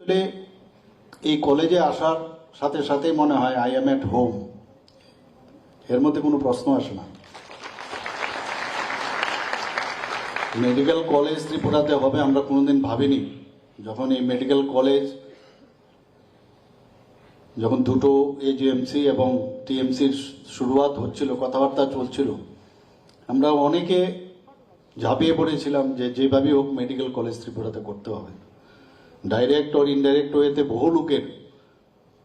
আসলে এই কলেজে আসার সাথে সাথেই মনে হয় আই এম এট হোম, এর মধ্যে কোনো প্রশ্ন আসে না। মেডিকেল কলেজ ত্রিপুরাতে হবে আমরা কোনোদিন ভাবিনি। যখন এই মেডিকেল কলেজ যখন দুটো এজিএমসি এবং টিএমসির শুরুয়াত হচ্ছিল, কথাবার্তা চলছিল, আমরা অনেকে ঝাঁপিয়ে পড়েছিলাম যে যেভাবেই হোক মেডিকেল কলেজ ত্রিপুরাতে করতে হবে। ডাইরেক্ট ওর ইনডাইরেক্ট ওয়েতে বহু লোকের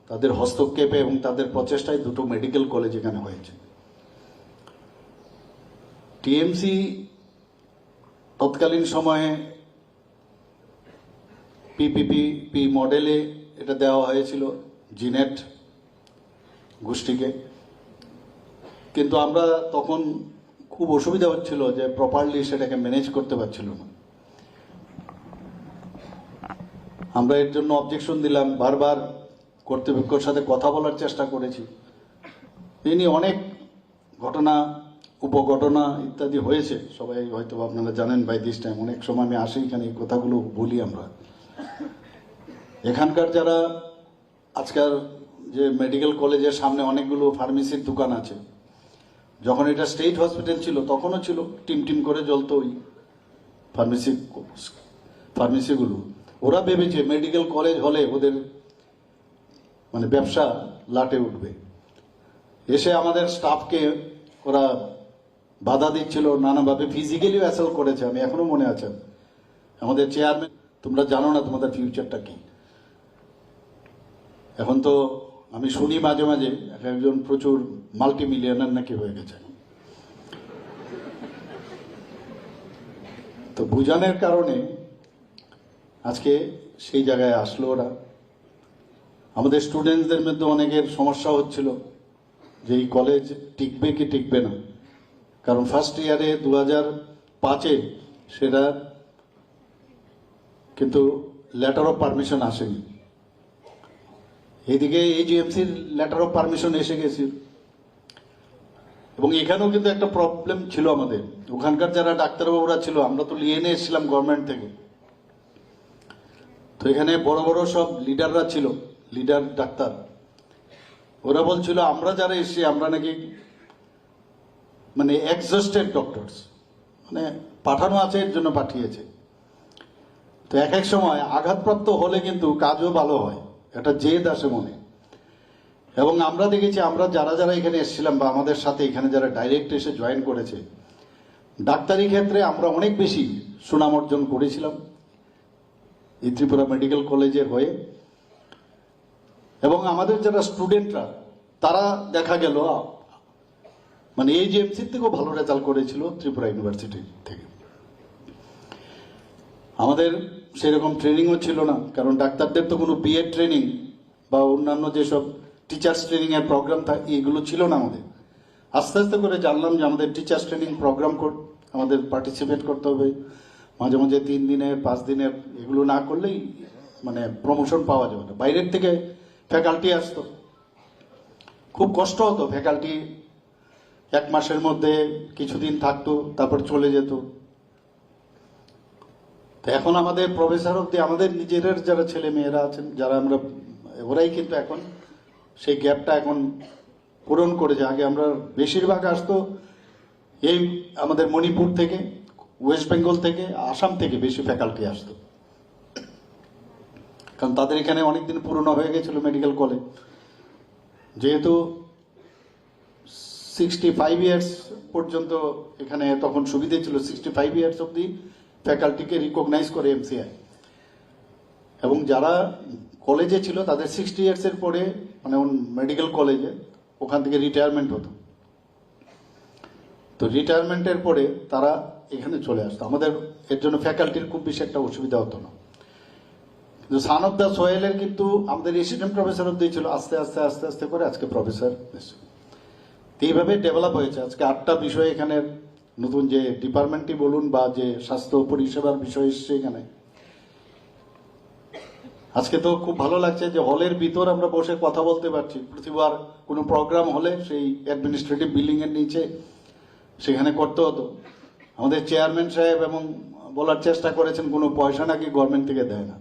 তাদের হস্তক্ষেপে এবং তাদের প্রচেষ্টায় দুটো মেডিকেল কলেজ এখানে হয়েছে। টিএমসি তৎকালীন সময়ে পিপিপি মডেলে এটা দেওয়া হয়েছিল জিনেট গোষ্ঠীকে, কিন্তু আমরা তখন খুব অসুবিধা হচ্ছিল যে প্রপারলি সেটাকে ম্যানেজ করতে পারছিল না। আমরা এর জন্য অবজেকশন দিলাম, বারবার কর্তৃপক্ষের সাথে কথা বলার চেষ্টা করেছি। এই নিয়ে অনেক ঘটনা উপঘটনা ইত্যাদি হয়েছে, সবাই হয়তো আপনারা জানেন বাই দিস টাইম। অনেক সময় আমি আসি এখানে এই কথাগুলো বলি। আমরা এখানকার যারা আজকাল যে মেডিকেল কলেজের সামনে অনেকগুলো ফার্মেসির দোকান আছে, যখন এটা স্টেট হসপিটাল ছিল তখনও ছিল, টিম টিম করে জ্বলতো ওই ফার্মেসিগুলো। ওরা ভেবেছে মেডিকেল কলেজ হলে ওদের মানে ব্যবসা লাটে উঠবে। এসে আমাদের স্টাফকে ওরা বাধা দিচ্ছিল নানাভাবে, ফিজিক্যালিও অ্যাসল্ট করেছে। আমি এখনো মনে আছে, আমাদের চেয়ারম্যান, তোমরা জানো না তোমাদের ফিউচারটা কি। এখন তো আমি শুনি মাঝে মাঝে একজন প্রচুর মাল্টি মিলিয়নার নাকি হয়ে গেছে। তো বুঝানোর কারণে আজকে সেই জায়গায় আসলো ওরা। আমাদের স্টুডেন্টসদের মধ্যে অনেকের সমস্যা হচ্ছিল যে এই কলেজ টিকবে কি টিকবে না, কারণ ফার্স্ট ইয়ারে 2005-এ সেটা কিন্তু লেটার অফ পারমিশন আসেনি। এইদিকে এজিএমসির লেটার অফ পারমিশন এসে গেছিল, এবং এখানেও কিন্তু একটা প্রবলেম ছিল আমাদের। ওখানকার যারা ডাক্তারবাবুরা ছিল, আমরা তো নিয়ে নিয়ে এসেছিলাম গভর্নমেন্ট থেকে, তো এখানে বড় বড় সব লিডাররা ছিল, লিডার ডাক্তার। ওরা বলছিল আমরা যারা এসেছি আমরা নাকি মানে এক্সস্টেড ডক্টরস, মানে পাঠানো আছে এর জন্য পাঠিয়েছে। তো এক এক সময় আঘাতপ্রাপ্ত হলে কিন্তু কাজও ভালো হয়, এটা জেদ আসে মনে। এবং আমরা দেখেছি, আমরা যারা যারা এখানে এসেছিলাম বা আমাদের সাথে এখানে যারা ডাইরেক্ট এসে জয়েন করেছে, ডাক্তারি ক্ষেত্রে আমরা অনেক বেশি সুনাম অর্জন করেছিলাম এই ত্রিপুরা মেডিকেল কলেজের হয়ে। এবং আমাদের যারা স্টুডেন্টরা তারা দেখা গেল মানে এজিএমসির থেকেও ভালো রেজাল্ট করেছিল ত্রিপুরা ইউনিভার্সিটি থেকে। আমাদের সেরকম ট্রেনিংও ছিল না, কারণ ডাক্তারদের তো কোনো বিএড ট্রেনিং বা অন্যান্য যেসব টিচার্স ট্রেনিং এর প্রোগ্রাম থাকে এগুলো ছিল না আমাদের। আস্তে আস্তে করে জানলাম যে আমাদের টিচার্স ট্রেনিং প্রোগ্রাম আমাদের পার্টিসিপেট করতে হবে। মাঝে মাঝে 3 দিনের 5 দিনের এগুলো না করলেই মানে প্রমোশন পাওয়া যাবে না। বাইরের থেকে ফ্যাকাল্টি আসতো, খুব কষ্ট হতো। ফ্যাকাল্টি 1 মাসের মধ্যে কিছুদিন থাকতো, তারপর চলে যেত। তো এখন আমাদের প্রফেসর অব্দি আমাদের নিজেদের যারা ছেলে মেয়েরা আছেন, যারা আমরা, ওরাই কিন্তু এখন সেই গ্যাপটা এখন পূরণ করেছে। আগে আমরা বেশিরভাগ আসতো এই আমাদের মণিপুর থেকে, ওয়েস্ট বেঙ্গল থেকে, আসাম থেকে বেশি ফ্যাকাল্টি আসতো, কারণ তাদের এখানে অনেকদিন পুরনো হয়ে গেছিল মেডিকেল কলেজ। যেহেতু 65 ইয়ার্স পর্যন্ত এখানে তখন সুবিধে ছিল, 65 ইয়ার্স অব্দি ফ্যাকাল্টিকে রিকগনাইজ করে এমসিআই, এবং যারা কলেজে ছিল তাদের 60 ইয়ার্সের পরে মানে মেডিকেল কলেজে ওখান থেকে রিটায়ারমেন্ট হতো। তো রিটায়ারমেন্টের পরে তারা এখানে চলে আসতো। আমাদের এর জন্য ফ্যাকাল্টির খুব বেশি একটা অসুবিধা হতো না। কিন্তু সান অফ দ্য সোয়েলের কিন্তু আমাদের রেসিডেন্ট প্রফেসর অব্দি ছিল, আস্তে আস্তে আস্তে আস্তে করে আজকে প্রফেসর। এইভাবে ডেভেলপ হয়েছে। আজকে 8টা বিষয় এখানে নতুন যে ডিপার্টমেন্টই বলুন বা যে স্বাস্থ্য পরিষেবার বিষয় এসছে এখানে। আজকে তো খুব ভালো লাগছে যে হলের ভিতর আমরা বসে কথা বলতে পারছি। প্রতিবার কোনো প্রোগ্রাম হলে সেই অ্যাডমিনিস্ট্রেটিভ বিল্ডিং এর নিচে সেখানে করতে হতো। আমাদের চেয়ারম্যান সাহেব এবং বলার চেষ্টা করেছেন কোনো পয়সা নাকি গভর্নমেন্ট থেকে দেয় না।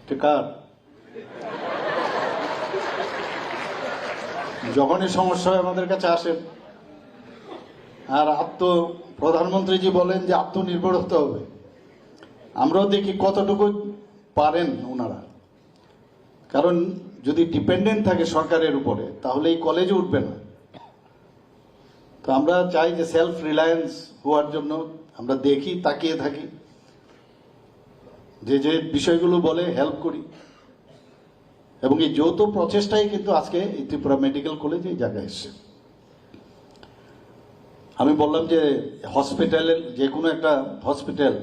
এটা কার? যখনই সমস্যা হয় আমাদের কাছে আসেন, আর প্রধানমন্ত্রীজি বলেন যে আত্মনির্ভর হতে হবে। আমরাও দেখি কতটুকু পারেন ওনারা, কারণ যদি ডিপেন্ডেন্ট থাকে সরকারের উপরে তাহলে এই কলেজে উঠবে না। তো আমরা চাই যে সেলফ রিলায়েন্স হওয়ার জন্য আমরা দেখি, তাকিয়ে থাকি, যে যে বিষয়গুলো বলে হেল্প করি, এবং এই যৌথ প্রচেষ্টাই কিন্তু আজকে এই ত্রিপুরা মেডিকেল কলেজে এই জায়গায় এসছে। আমি বললাম যে হসপিটালের যে কোনো একটা হসপিটাল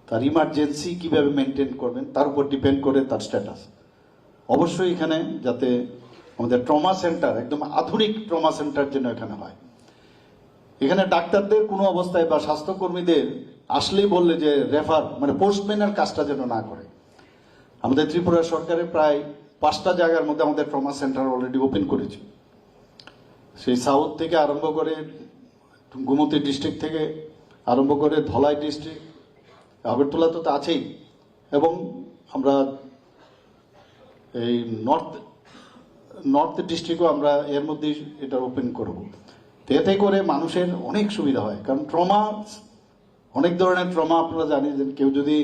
তার ইমার্জেন্সি কিভাবে মেনটেন করবেন তার উপর ডিপেন্ড করে তার স্ট্যাটাস। অবশ্যই এখানে যাতে আমাদের ট্রমা সেন্টার, একদম আধুনিক ট্রমা সেন্টার যেন এখানে হয়। এখানে ডাক্তারদের কোনো অবস্থায় বা স্বাস্থ্যকর্মীদের আসলেই বললে যে রেফার, মানে পোস্টম্যানের কাজটা যেন না করে। আমাদের ত্রিপুরা সরকারে প্রায় 5টা জায়গার মধ্যে আমাদের ট্রমা সেন্টার অলরেডি ওপেন করেছে। সেই সাউথ থেকে আরম্ভ করে গোমতী ডিস্ট্রিক্ট থেকে আরম্ভ করে ধলাই ডিস্ট্রিক্ট, আগরতলা তো আছেই, এবং আমরা এই নর্থ ডিস্ট্রিক্টও আমরা এর মধ্যেই এটা ওপেন করব। তো এতে করে মানুষের অনেক সুবিধা হয়, কারণ ট্রমা, অনেক ধরনের ট্রমা আপনারা জানেন। যে কেউ যদি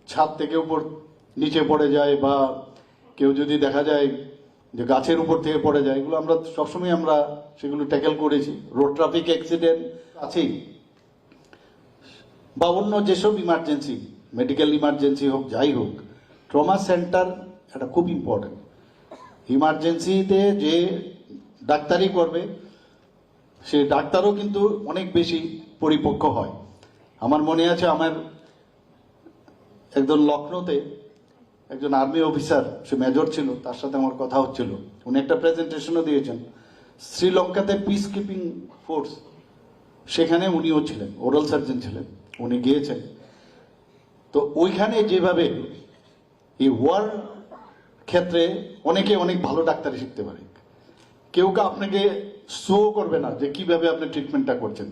ছাদ থেকে উপর নিচে পড়ে যায়, বা কেউ যদি দেখা যায় যে গাছের উপর থেকে পড়ে যায়, এগুলো আমরা সবসময় আমরা সেগুলো ট্যাকেল করেছি। রোড ট্রাফিক অ্যাক্সিডেন্ট আছেই, বা অন্য যেসব ইমার্জেন্সি, মেডিকেল ইমার্জেন্সি হোক, যাই হোক, ট্রমা সেন্টার এটা খুব ইম্পর্টেন্ট। ইমার্জেন্সিতে যে ডাক্তারি করবে সে ডাক্তারও কিন্তু অনেক বেশি পরিপক্ক হয়। আমার মনে আছে, আমার একজন লখনৌতে একজন আর্মি অফিসার, সে মেজর ছিল, তার সাথে আমার কথা হচ্ছিল। উনি একটা প্রেজেন্টেশনও দিয়েছেন শ্রীলঙ্কাতে পিস কিপিং ফোর্স, সেখানে উনিও ছিলেন, ওরাল সার্জন ছিলেন, উনি গিয়েছেন। তো ওইখানে যেভাবে এই ওয়ার ক্ষেত্রে অনেকে অনেক ভালো ডাক্তারি শিখতে পারে। কেউ আপনাকে শো করবে না যে কিভাবে আপনি ট্রিটমেন্টটা করছেন।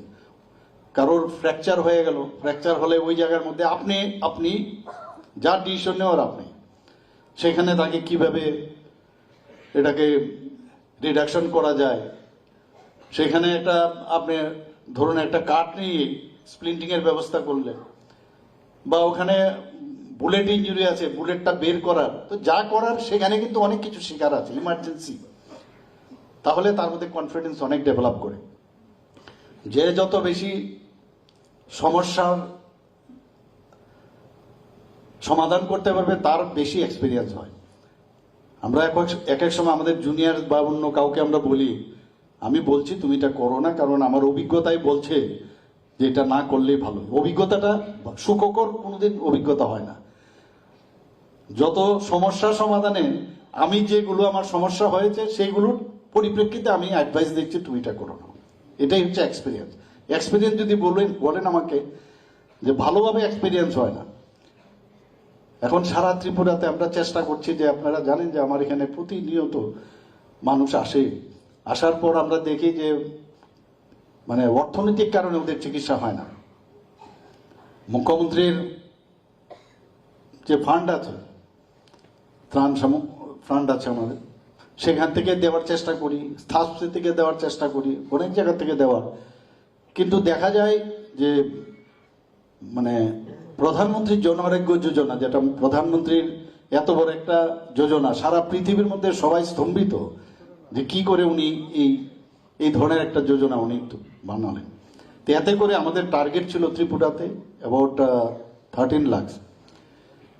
কারোর ফ্র্যাকচার হয়ে গেল, ফ্র্যাকচার হলে ওই জায়গার মধ্যে আপনি যা ডিসিশন নেওয়ার আপনি, সেখানে তাকে কিভাবে এটাকে রিডাকশন করা যায়, সেখানে একটা আপনি ধরুন একটা কাঠ নিয়ে স্প্লিন্টিং এর ব্যবস্থা করলেন, বা ওখানে বুলেট ইঞ্জুরি আছে, বুলেটটা বের করার, তো যা করার সেখানে কিন্তু অনেক কিছু শেখার আছে ইমার্জেন্সি। তাহলে তার মধ্যে কনফিডেন্স অনেক ডেভেলপ করে। যে যত বেশি সমস্যার সমাধান করতে পারবে তার বেশি এক্সপিরিয়েন্স হয়। আমরা এক এক সময় আমাদের জুনিয়র বা অন্য কাউকে আমরা বলি, আমি বলছি তুমি এটা করো না, কারণ আমার অভিজ্ঞতাই বলছে যে এটা না করলেই ভালো। অভিজ্ঞতাটা সুখকর কোনোদিন অভিজ্ঞতা হয় না। যত সমস্যা সমাধানে আমি যেগুলো আমার সমস্যা হয়েছে সেইগুলোর পরিপ্রেক্ষিতে আমি অ্যাডভাইস দিচ্ছি তুমি এটা করো না। এটাই হচ্ছে এক্সপিরিয়েন্স। এক্সপিরিয়েন্স যদি বলেন আমাকে যে ভালোভাবে এক্সপিরিয়েন্স হয় না। এখন সারা ত্রিপুরাতে আমরা চেষ্টা করছি, যে আপনারা জানেন যে আমার এখানে প্রতিনিয়ত মানুষ আসে, আসার পর আমরা দেখি যে মানে অর্থনৈতিক কারণে ওদের চিকিৎসা হয় না। মুখ্যমন্ত্রীর যে ফান্ড আছে, ত্রাণ ফান্ড আছে আমাদের, সেখান থেকে দেওয়ার চেষ্টা করি, স্বাস্থ্য থেকে দেওয়ার চেষ্টা করি, অনেক জায়গা থেকে দেওয়ার, কিন্তু দেখা যায় যে মানে প্রধানমন্ত্রীর জন আরোগ্য যোজনা, যেটা প্রধানমন্ত্রীর এত বড় একটা যোজনা, সারা পৃথিবীর মধ্যে সবাই স্তম্ভিত যে কি করে উনি এই ধরনের একটা যোজনা উনি বানালেন। তো এতে করে আমাদের টার্গেট ছিল ত্রিপুরাতে অ্যাবাউট 13 লাখ,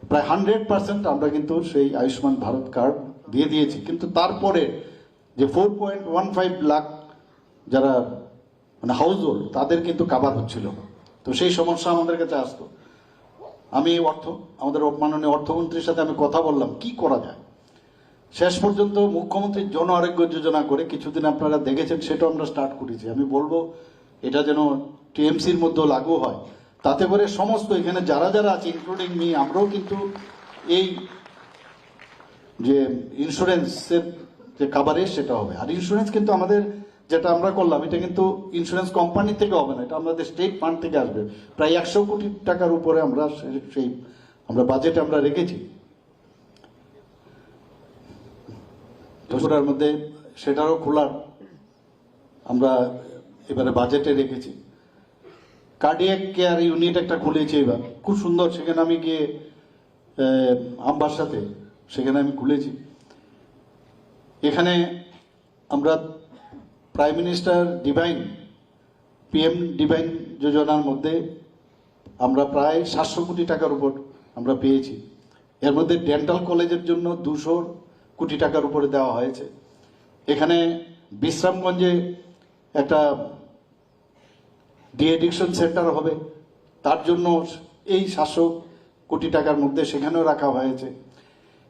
প্রায় 100% আমরা কিন্তু সেই আয়ুষ্মান ভারত কার্ড দিয়ে দিয়েছি। কিন্তু তারপরে যে 4.15 লাখ যারা মানে হাউস হোল্ড, তাদের কিন্তু কাভার হচ্ছিল। তো সেই সমস্যা আমাদের কাছে আসতো। আমি আমাদের মাননীয় অর্থমন্ত্রীর সাথে আমি কথা বললাম কি করা যায়। শেষ পর্যন্ত মুখ্যমন্ত্রীর জন আরোগ্য যোজনা করে কিছুদিন আপনারা দেখেছেন, সেটাও আমরা স্টার্ট করেছি। আমি বলবো এটা যেন টিএমসির মধ্যে লাগু হয়, তাতে করে সমস্ত এখানে যারা যারা আছে ইনক্লুডিং মি, আমরাও কিন্তু এই যে ইন্স্যুরেন্সের যে কাভারেজ সেটা হবে। আর ইন্স্যুরেন্স কিন্তু আমাদের যেটা আমরা করলাম, এটা কিন্তু ইন্স্যুরেন্স কোম্পানি থেকে হবে না, এটা আমাদের স্টেট ফান্ড থেকে আসবে। প্রায় 100 কোটি টাকার উপরে আমরা সেই বাজেট আমরা রেখেছি। ত্রিপুরার মধ্যে সেটারও খোলার আমরা এবারে বাজেটে রেখেছি। কার্ডিয়াক কেয়ার ইউনিট একটা খুলেছি এবার, খুব সুন্দর। সেখানে আমি গিয়ে আমবাসাতে সেখানে আমি খুলেছি। এখানে আমরা prime minister divine PM divine যোজনার মধ্যে আমরা প্রায় 700 কোটি টাকার উপর আমরা পেয়েছি। এর মধ্যে ডেন্টাল কলেজের জন্য 200 কোটি টাকার উপরে দেওয়া হয়েছে। এখানে বিশ্রামগঞ্জে একটা ডিএডিকশন সেন্টার হবে, তার জন্য এই 700 কোটি টাকার মধ্যে সেখানেও রাখা হয়েছে।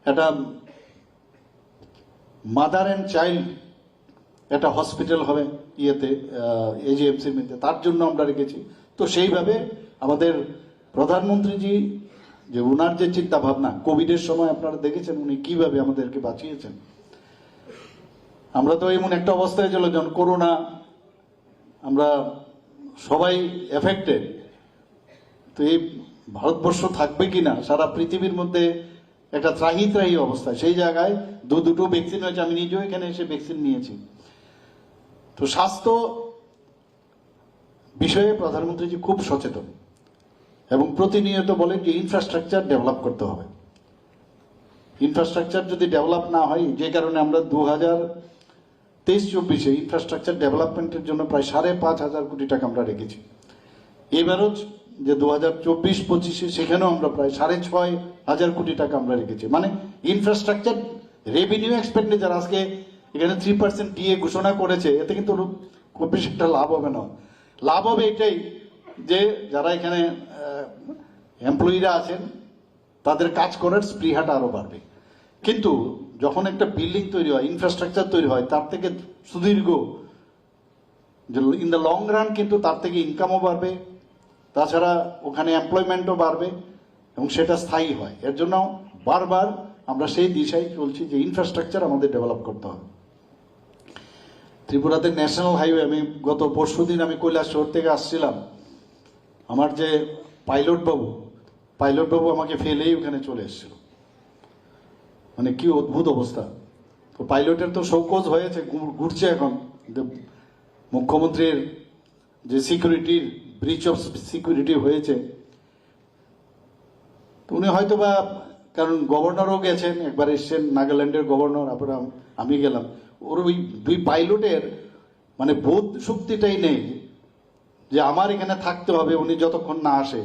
একটা মাদার অ্যান্ড চাইল্ড একটা হসপিটাল হবে ইয়েতে AGMCর মধ্যে, তার জন্য আমরা রেখেছি। তো সেইভাবে আমাদের প্রধানমন্ত্রীজি যে ওনার যে চিন্তা ভাবনা, কোভিডের সময় আপনারা দেখেছেন উনি কিভাবে আমাদেরকে বাঁচিয়েছেন। আমরা তো এমন একটা অবস্থায় ছিল যখন করোনা, আমরা সবাই এফেক্টেড। তো এই ভারতবর্ষ থাকবে কিনা সারা পৃথিবীর মধ্যে একটা ত্রাহি ত্রাহি অবস্থা, সেই জায়গায় দুটো ভ্যাকসিন হয়েছে। আমি নিজেও এখানে এসে ভ্যাকসিন নিয়েছি। তো স্বাস্থ্য বিষয়ে প্রধানমন্ত্রীজি খুব সচেতন এবং প্রতিনিয়ত বলেন যে ইনফ্রাস্ট্রাকচার ডেভেলপ করতে হবে। ইনফ্রাস্ট্রাকচার যদি ডেভেলপ না হয়, যে কারণে আমরা 2023-24 ইনফ্রাস্ট্রাকচার ডেভেলপমেন্টের জন্য প্রায় 5,500 কোটি টাকা আমরা রেখেছি। এবারও যে 2024-25 সেখানেও আমরা প্রায় 6,500 কোটি টাকা আমরা রেখেছি। মানে ইনফ্রাস্ট্রাকচার রেভিনিউ এক্সপেন্ডিচার আজকে এখানে 3% DA ঘোষণা করেছে, এতে কিন্তু খুব বেশি একটা লাভ হবে না। লাভ হবে এটাই যে যারা এখানে এমপ্লয়িরা আছেন তাদের কাজ করার স্পৃহাটা আরো বাড়বে। কিন্তু যখন একটা বিল্ডিং তৈরি হয়, ইনফ্রাস্ট্রাকচার তৈরি হয়, তার থেকে সুদীর্ঘ ইন দ্য লং রান কিন্তু তার থেকে ইনকামও বাড়বে, তাছাড়া ওখানে এমপ্লয়মেন্টও বাড়বে এবং সেটা স্থায়ী হয়। এর জন্য বারবার আমরা সেই দিশায় চলছি যে ইনফ্রাস্ট্রাকচার আমাদের ডেভেলপ করতে হবে। ত্রিপুরাতে ন্যাশনাল হাইওয়ে, আমি গত পরশুদিন আমি কৈলাসহর থেকে আসছিলাম, আমার যে পাইলট বাবু আমাকে ফেলেই ওখানে চলে এসেছিল। মানে কি অদ্ভুত অবস্থা। তো পাইলটের তো শৌকজ হয়েছে, ঘুরছে এখন। মুখ্যমন্ত্রীর যে সিকিউরিটির ব্রিচ অফ সিকিউরিটি হয়েছে, তো উনি হয়তো বা, কারণ গভর্নরও গেছেন, একবার এসছেন নাগাল্যান্ডের গভর্নর, তারপরে আমি গেলাম। ওর ওই দুই পাইলটের মানে বোধ শক্তিটাই নেই যে আমার এখানে থাকতে হবে উনি যতক্ষণ না আসে।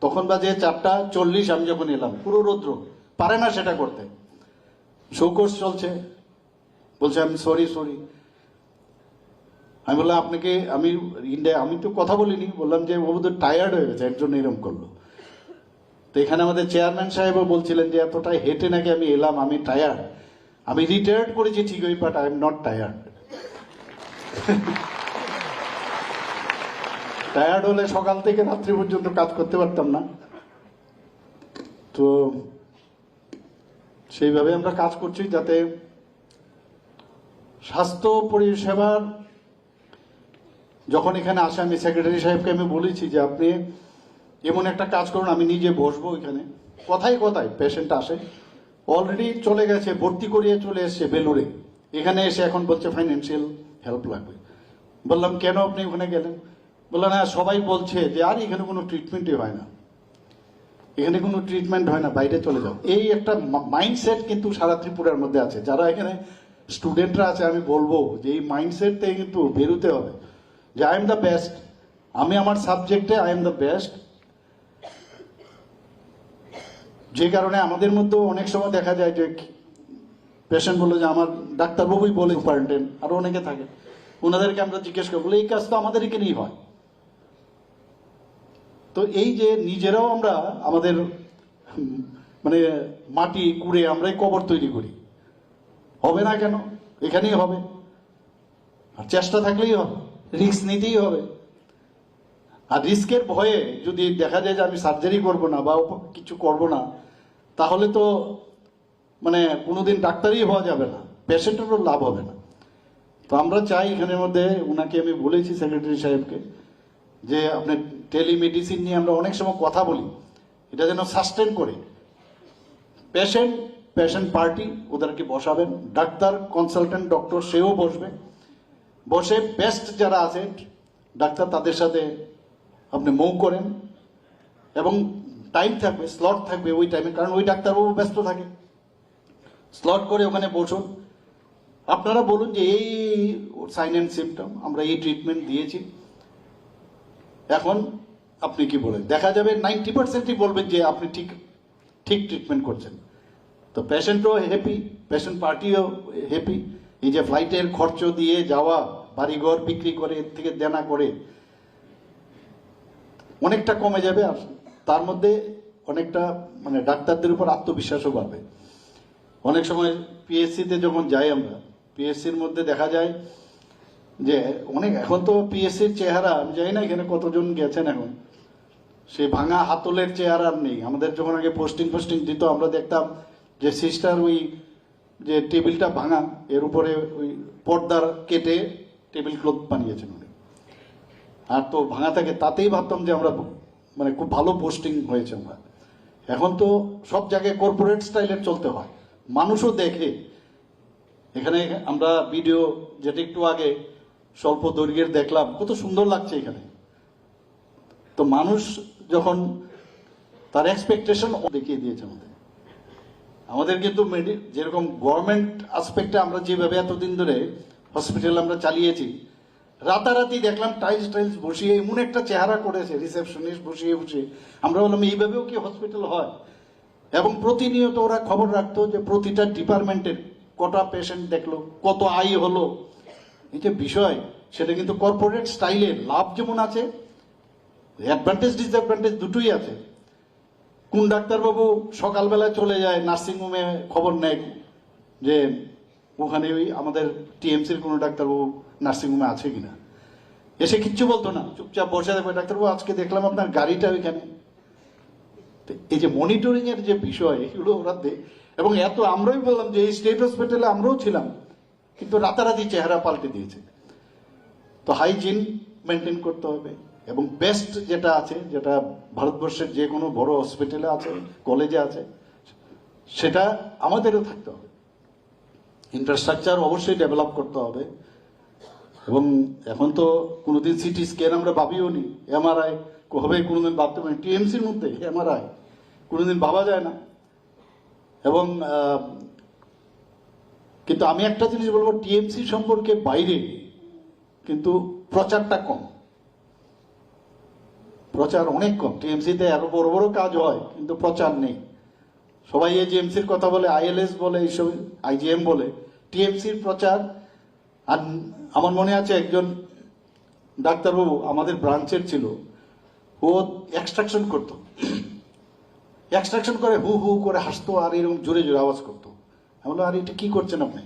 তখন বাজে 4:40, আমি যখন এলাম পুরো রৌদ্র, পারে না সেটা করতে। শোকোর্স চলছে, বলছে আমি সরি। আমি বললাম আপনাকে, আমি তো কথা বলিনি, বললাম যে ও বোধহয় টায়ার্ড হয়ে গেছে, একজন এরম করলো। তো এখানে আমাদের চেয়ারম্যান সাহেবও বলছিলেন যে এতটাই হেঁটে নাকি আমি এলাম, আমি টায়ার্ড। আমি রিটায়ার্ড করেছি ঠিকই, but I am not tired. Tired হলে সকাল থেকে রাত্রি পর্যন্ত কাজ করতে পারতাম না। তো সেইভাবে আমরা কাজ করছি যাতে স্বাস্থ্য পরিষেবার, যখন এখানে আসে আমি সেক্রেটারি সাহেবকে আমি বলেছি যে আপনি এমন একটা কাজ করুন, আমি নিজে বসবো এখানে, কথায় পেশেন্ট আসে, অলরেডি চলে গেছে, ভর্তি করিয়ে চলে এসছে বেলুড়ে, এখানে এসে এখন বলছে ফাইন্যান্সিয়াল হেল্প লাগবে। বললাম কেন আপনি ওখানে গেলেন? বললাম হ্যাঁ, সবাই বলছে যে আর এখানে কোনো ট্রিটমেন্টই হয় না, বাইরে চলে যাও। এই একটা মাইন্ডসেট কিন্তু সারা ত্রিপুরার মধ্যে আছে। যারা এখানে স্টুডেন্টরা আছে, আমি বলবো যে এই মাইন্ডসেট থেকে কিন্তু বেরোতে হবে যে আই এম দ্য বেস্ট, আমি আমার সাবজেক্টে আই এম দ্য বেস্ট। যে কারণে আমাদের মধ্যেও অনেক সময় দেখা যায় যে পেশেন্ট বলে যে আমার ডাক্তারবাবুই বলে, সুপারিনটেন্ডেন্ট আরো অনেকে থাকে, ওনাদেরকে আমরা জিজ্ঞেস করবো, এই কাজ তো আমাদের এখানেই হয়। তো এই যে নিজেরাও আমরা আমাদের মানে মাটি কুড়ে আমরাই কবর তৈরি করি, হবে না কেন? এখানেই হবে, আর চেষ্টা থাকলেই হবে, রিস্ক নিতেই হবে। আর রিস্কের ভয়ে যদি দেখা যায় যে আমি সার্জারি করব না বা কিছু করব না, তাহলে তো মানে কোনোদিন ডাক্তারই হওয়া যাবে না, পেশেন্টেরও লাভ হবে না। তো আমরা চাই এখানের মধ্যে, ওনাকে আমি বলেছি সেক্রেটারি সাহেবকে, যে আপনি টেলিমেডিসিন নিয়ে আমরা অনেক সময় কথা বলি, এটা যেন সাস্টেন করে। পেশেন্ট পেশেন্ট পার্টি ওদেরকে বসাবেন, ডাক্তার কনসালটেন্ট ডক্টর সেও বসবে, বসে বেস্ট যারা আছে ডাক্তার তাদের সাথে আপনি মুভ করেন, এবং টাইম থাকবে, স্লট থাকবে ওই টাইমে, কারণ ওই ডাক্তারবাবু ব্যস্ত থাকে, স্লট করে ওখানে বসুন, আপনারা বলুন যে এই সাইন অ্যান্ড সিমটম, আমরা এই ট্রিটমেন্ট দিয়েছি, এখন আপনি কি বলেন, দেখা যাবে 90%ই বলবেন যে আপনি ঠিক ঠিক ট্রিটমেন্ট করছেন। তো পেশেন্টও হ্যাপি, পেশেন্ট পার্টিও হ্যাপি, এই যে ফ্লাইটের খরচ দিয়ে যাওয়া, বাড়িঘর বিক্রি করে এর থেকে দেনা করে অনেকটা কমে যাবে, আর তার মধ্যে অনেকটা মানে ডাক্তারদের উপর আত্মবিশ্বাসও বাড়বে। অনেক সময় পিএসসিতে যখন যাই আমরা, পিএসসির মধ্যে দেখা যায় যে অনেক, এখন তো পিএসসির চেহারা আমি জানি না এখানে কতজন গেছেন, এখন সেই ভাঙা হাতলের চেহারা আর নেই। আমাদের যখন আগে পোস্টিং দিত আমরা দেখতাম যে সিস্টার ওই যে টেবিলটা ভাঙা, এর উপরে ওই পর্দার কেটে টেবিল ক্লথ বানিয়েছেন উনি, আর তো ভাঙা থাকে, তাতেই ভাবতাম যে আমরা মানে খুব ভালো পোস্টিং হয়েছে আমরা। এখন তো সব জায়গায় কর্পোরেট স্টাইলের চলতে হয়, মানুষও দেখে। এখানে আমরা ভিডিও যেটা একটু আগে স্বল্প দৈর্ঘ্যের দেখলাম, কত সুন্দর লাগছে এখানে। তো মানুষ যখন তার এক্সপেকটেশন দেখিয়ে দিয়েছে আমাদের কিন্তু যেরকম গভর্নমেন্ট আসপেক্টে আমরা যেভাবে এতদিন ধরে হসপিটাল আমরা চালিয়েছি, রাতারাতি দেখলাম টাইলস বসিয়ে এমন একটা চেহারা করেছে রিসেপশনিস্ট বসিয়ে আমরা বললাম এইভাবেও কি হসপিটাল হয়। এবং প্রতিনিয়ত ওরা খবর রাখতো যে প্রতিটা ডিপার্টমেন্টের কটা পেশেন্ট দেখলো, কত আয় হলো, এই যে বিষয়, সেটা কিন্তু কর্পোরেট স্টাইলের লাভ যেমন আছে, অ্যাডভান্টেজ ডিসঅ্যাডভান্টেজ দুটোই আছে। কোন ডাক্তারবাবু সকালবেলায় চলে যায় নার্সিংহোমে, খবর নেয় যে ওখানে ওই আমাদের টিএমসির কোনো ডাক্তারবাবু নার্সিংহোমে আছে কিনা, এসে কিচ্ছু বলতো না, চুপচাপ বসে থাকবে, ডাক্তারবাবু আজকে দেখলাম আপনার গাড়িটা ওইখানে। এই যে মনিটরিং এর যে বিষয়, এগুলো ওরা এবং এত আমরাই বললাম যে এই স্টেট হসপিটালে আমরাও ছিলাম, কিন্তু রাতারাতি চেহারা পাল্টে দিয়েছে। তো হাইজিন মেনটেন করতে হবে, এবং বেস্ট যেটা আছে, যেটা ভারতবর্ষের যে কোনো বড় হসপিটালে আছে, কলেজে আছে, সেটা আমাদেরও থাকতে হবে। ইনফ্রাস্ট্রাকচার অবশ্যই ডেভেলপ করতে হবে। এবং এখন তো কোনোদিন সিটি স্ক্যান আমরা ভাবিও নি, এমআরআই হবে কোনোদিন ভাবতে পারি, টিএমসির মধ্যে এমআরআই কোনোদিন ভাবা যায় না। এবং কিন্তু আমি একটা জিনিস বলবো, টিএমসি সম্পর্কে বাইরে কিন্তু প্রচারটা কম, প্রচার অনেক কম। টিএমসিতে আরো বড় বড় কাজ হয়, কিন্তু প্রচার নেই। সবাই এজিএমসির কথা বলে, আইএলএস বলে, এইসব আইজিএম বলে, টিএমসির প্রচার। আর আমার মনে আছে একজন ডাক্তারবাবু আমাদের ব্রাঞ্চের ছিল, ও এক্সট্রাকশন করতো, এক্সট্রাকশন করে হু হু করে হাসতো আর এরকম জোরে জোরে আওয়াজ করতো। আমি বললাম, আর এটা কি করছেন আপনি?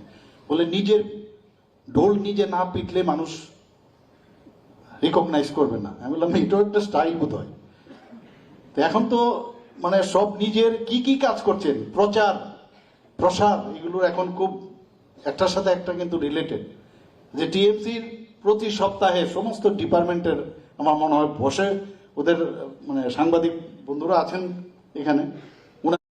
বলে নিজের ঢোল নিজে না পিটলে মানুষ রিকগনাইজ করবে না। আমি বললাম এটাও একটা স্টাইল বোধ হয়। তো এখন তো মানে সব নিজের কি কি কাজ করছেন, প্রচার প্রসার, এগুলো এখন খুব একটার সাথে একটা কিন্তু রিলেটেড। যে টিএমসির প্রতি সপ্তাহে সমস্ত ডিপার্টমেন্টের আমার মনে হয় বসে, ওদের মানে সাংবাদিক বন্ধুরা আছেন এখানে,